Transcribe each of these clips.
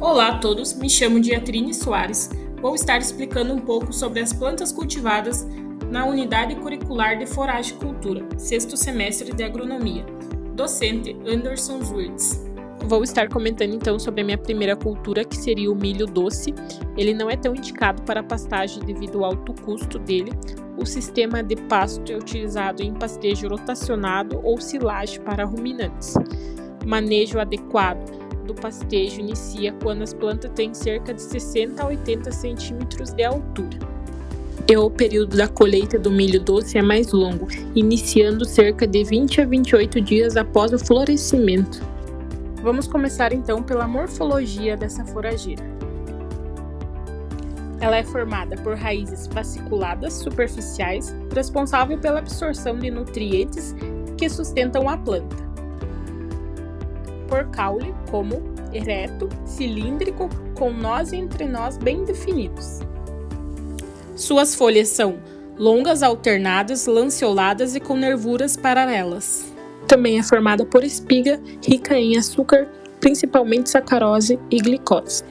Olá a todos, me chamo Diatrine Soares. Vou estar explicando um pouco sobre as plantas cultivadas na Unidade Curricular de Foragicultura, sexto semestre de Agronomia. Docente Anderson Zwirtz. Vou estar comentando então sobre a minha primeira cultura, que seria o milho doce. Ele não é tão indicado para pastagem devido ao alto custo dele. O sistema de pasto é utilizado em pastejo rotacionado ou silagem para ruminantes. O manejo adequado do pastejo inicia quando as plantas têm cerca de 60 a 80 centímetros de altura. O período da colheita do milho doce é mais longo, iniciando cerca de 20 a 28 dias após o florescimento. Vamos começar então pela morfologia dessa forageira. Ela é formada por raízes fasciculadas superficiais, responsável pela absorção de nutrientes que sustentam a planta. Por caule, como ereto, cilíndrico, com nós e entrenós bem definidos. Suas folhas são longas, alternadas, lanceoladas e com nervuras paralelas. Também é formada por espiga, rica em açúcar, principalmente sacarose e glicose.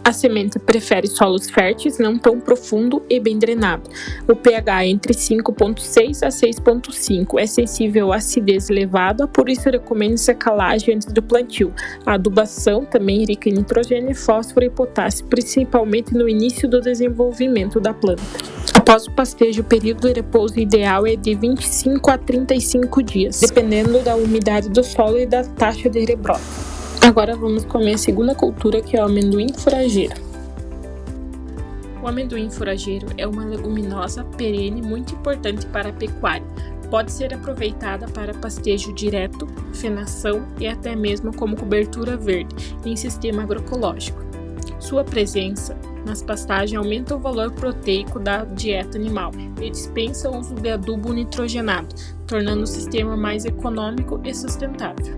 A semente prefere solos férteis, não tão profundo e bem drenado. O pH é entre 5,6 a 6,5. É sensível à acidez elevada, por isso recomenda-se a calagem antes do plantio. A adubação também é rica em nitrogênio, fósforo e potássio, principalmente no início do desenvolvimento da planta. Após o pastejo, o período de repouso ideal é de 25 a 35 dias, dependendo da umidade do solo e da taxa de rebrote. Agora vamos com a minha segunda cultura, que é o amendoim forageiro. O amendoim forageiro é uma leguminosa perene muito importante para a pecuária. Pode ser aproveitada para pastejo direto, fenação e até mesmo como cobertura verde em sistema agroecológico. Sua presença nas pastagens aumenta o valor proteico da dieta animal e dispensa o uso de adubo nitrogenado, tornando o sistema mais econômico e sustentável.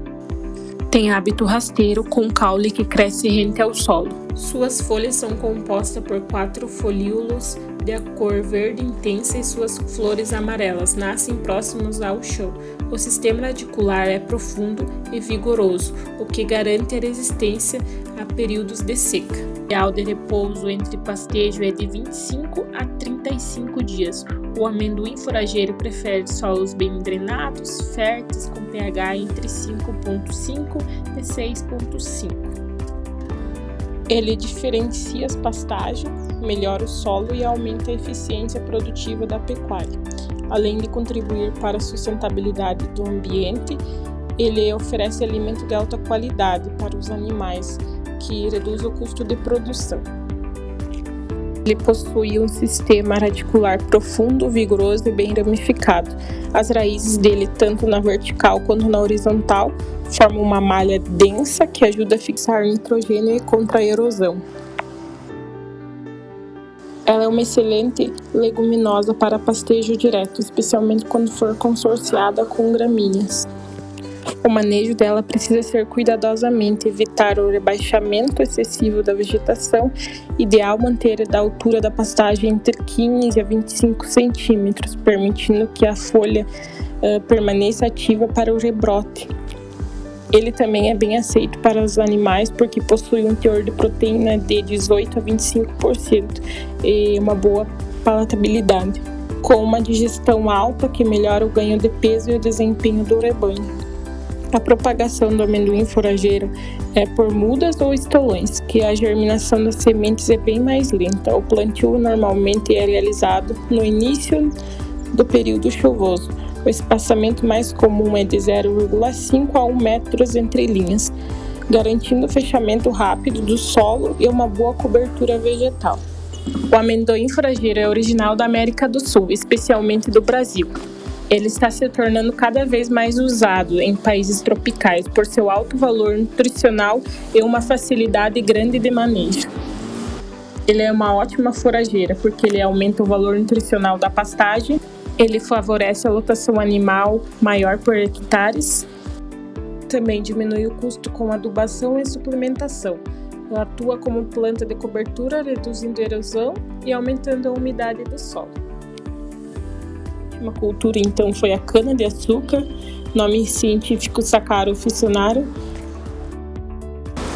Tem hábito rasteiro com caule que cresce rente ao solo. Suas folhas são compostas por 4 folíolos de cor verde intensa e suas flores amarelas nascem próximos ao chão. O sistema radicular é profundo e vigoroso, o que garante a resistência a períodos de seca. O ideal de repouso entre pastejo é de 25 a 35 dias. O amendoim forageiro prefere solos bem drenados, férteis, com pH entre 5,5 e 6,5. Ele diferencia as pastagens, melhora o solo e aumenta a eficiência produtiva da pecuária. Além de contribuir para a sustentabilidade do ambiente, ele oferece alimento de alta qualidade para os animais, que reduz o custo de produção. Ele possui um sistema radicular profundo, vigoroso e bem ramificado. As raízes dele, tanto na vertical quanto na horizontal, formam uma malha densa que ajuda a fixar nitrogênio e contra a erosão. Ela é uma excelente leguminosa para pastejo direto, especialmente quando for consorciada com gramíneas. O manejo dela precisa ser cuidadosamente, evitar o rebaixamento excessivo da vegetação, ideal manter a altura da pastagem entre 15 a 25 centímetros, permitindo que a folha permaneça ativa para o rebrote. Ele também é bem aceito para os animais porque possui um teor de proteína de 18 a 25% e uma boa palatabilidade, com uma digestão alta que melhora o ganho de peso e o desempenho do rebanho. A propagação do amendoim forageiro é por mudas ou estolões, que a germinação das sementes é bem mais lenta. O plantio normalmente é realizado no início do período chuvoso. O espaçamento mais comum é de 0,5 a 1 metros entre linhas, garantindo o fechamento rápido do solo e uma boa cobertura vegetal. O amendoim forageiro é original da América do Sul, especialmente do Brasil. Ele está se tornando cada vez mais usado em países tropicais por seu alto valor nutricional e uma facilidade grande de manejo. Ele é uma ótima forageira porque ele aumenta o valor nutricional da pastagem, ele favorece a lotação animal maior por hectares, também diminui o custo com adubação e suplementação. Ela atua como planta de cobertura, reduzindo a erosão e aumentando a umidade do solo. Uma cultura então foi a cana-de-açúcar, nome científico Saccharia officinaria.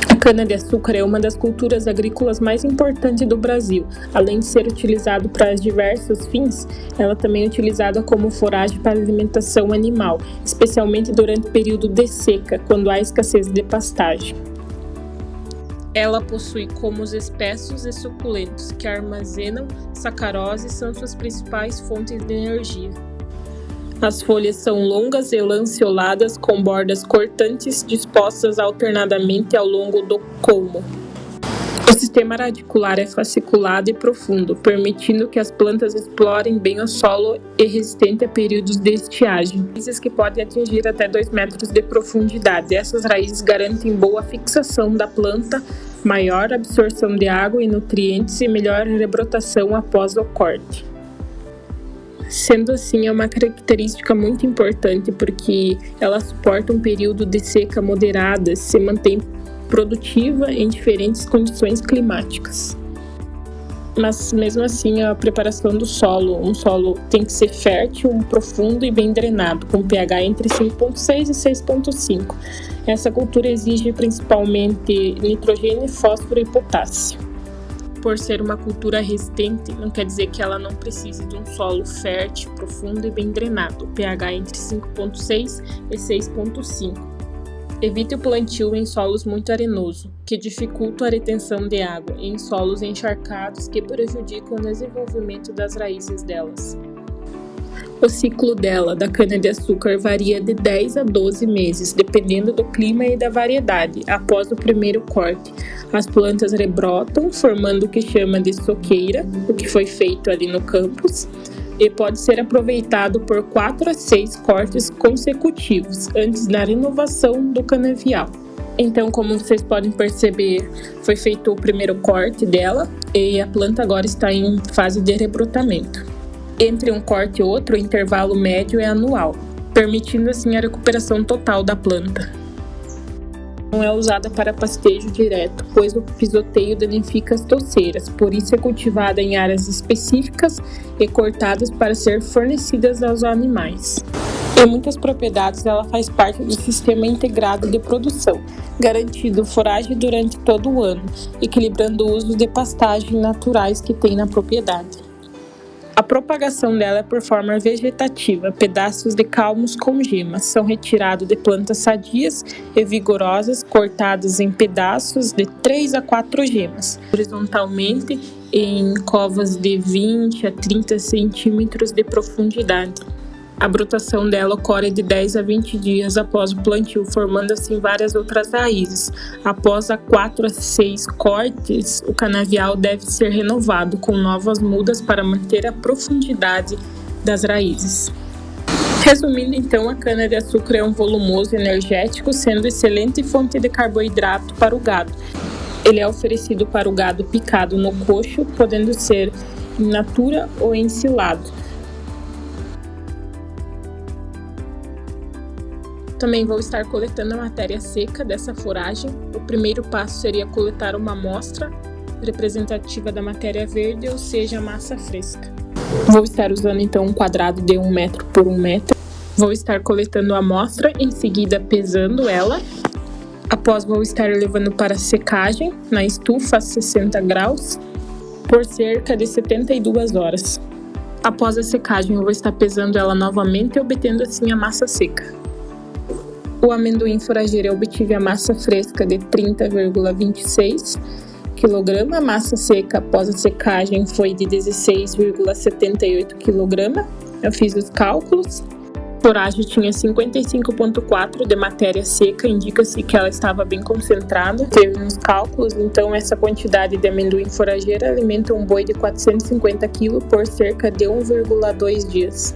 A cana-de-açúcar é uma das culturas agrícolas mais importantes do Brasil. Além de ser utilizado para diversos fins, ela também é utilizada como foragem para alimentação animal, especialmente durante o período de seca, quando há escassez de pastagem. Ela possui comos espessos e suculentos, que armazenam sacarose e são suas principais fontes de energia. As folhas são longas e lanceoladas com bordas cortantes dispostas alternadamente ao longo do colmo. O sistema radicular é fasciculado e profundo, permitindo que as plantas explorem bem o solo e resistente a períodos de estiagem. Raízes que podem atingir até 2 metros de profundidade. Essas raízes garantem boa fixação da planta, maior absorção de água e nutrientes e melhor rebrotação após o corte. Sendo assim, é uma característica muito importante porque ela suporta um período de seca moderada, se mantém produtiva em diferentes condições climáticas. Mas mesmo assim, a preparação do solo, um solo tem que ser fértil, profundo e bem drenado, com pH entre 5,6 e 6,5. Essa cultura exige principalmente nitrogênio, fósforo e potássio. Por ser uma cultura resistente, não quer dizer que ela não precise de um solo fértil, profundo e bem drenado, pH entre 5,6 e 6,5. Evite o plantio em solos muito arenosos, que dificultam a retenção de água, e em solos encharcados, que prejudicam o desenvolvimento das raízes delas. O ciclo da cana-de-açúcar, varia de 10 a 12 meses, dependendo do clima e da variedade. Após o primeiro corte, as plantas rebrotam, formando o que chama de soqueira, o que foi feito ali no campus, e pode ser aproveitado por 4 a 6 cortes consecutivos, antes da renovação do canavial. Então, como vocês podem perceber, foi feito o primeiro corte dela e a planta agora está em fase de rebrotamento. Entre um corte e outro, o intervalo médio é anual, permitindo assim a recuperação total da planta. Não é usada para pastejo direto, pois o pisoteio danifica as touceiras, por isso é cultivada em áreas específicas e cortadas para ser fornecidas aos animais. Em muitas propriedades, ela faz parte do sistema integrado de produção, garantindo foragem durante todo o ano, equilibrando o uso de pastagens naturais que tem na propriedade. A propagação dela é por forma vegetativa, pedaços de calmos com gemas são retirados de plantas sadias e vigorosas, cortados em pedaços de 3 a 4 gemas, horizontalmente em covas de 20 a 30 centímetros de profundidade. A brotação dela ocorre de 10 a 20 dias após o plantio, formando assim várias outras raízes. Após 4 a 6 cortes, o canavial deve ser renovado com novas mudas para manter a profundidade das raízes. Resumindo então, a cana-de-açúcar é um volumoso energético, sendo excelente fonte de carboidrato para o gado. Ele é oferecido para o gado picado no coxo, podendo ser in natura ou ensilado. Também vou estar coletando a matéria seca dessa foragem. O primeiro passo seria coletar uma amostra representativa da matéria verde, ou seja, a massa fresca. Vou estar usando então um quadrado de 1 metro por 1 metro. Vou estar coletando a amostra, em seguida pesando ela. Após vou estar levando para secagem na estufa a 60 graus por cerca de 72 horas. Após a secagem eu vou estar pesando ela novamente e obtendo assim a massa seca. O amendoim forageiro eu obtive a massa fresca de 30,26 kg, a massa seca após a secagem foi de 16,78 kg. Eu fiz os cálculos. A foragem tinha 55,4 de matéria seca, indica-se que ela estava bem concentrada. Teve uns cálculos, então essa quantidade de amendoim forageiro alimenta um boi de 450 kg por cerca de 1,2 dias.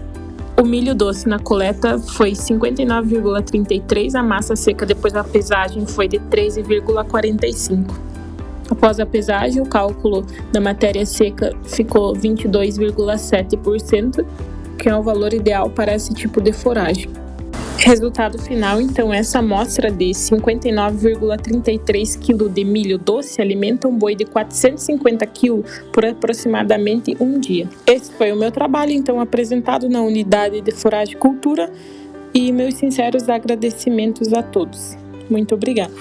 O milho doce na coleta foi 59,33, a massa seca depois da pesagem foi de 13,45. Após a pesagem, o cálculo da matéria seca ficou 22,7%, que é o valor ideal para esse tipo de foragem. Resultado final, então, essa amostra de 59,33 kg de milho doce alimenta um boi de 450 kg por aproximadamente um dia. Esse foi o meu trabalho, então, apresentado na unidade de Foragicultura, e meus sinceros agradecimentos a todos. Muito obrigada.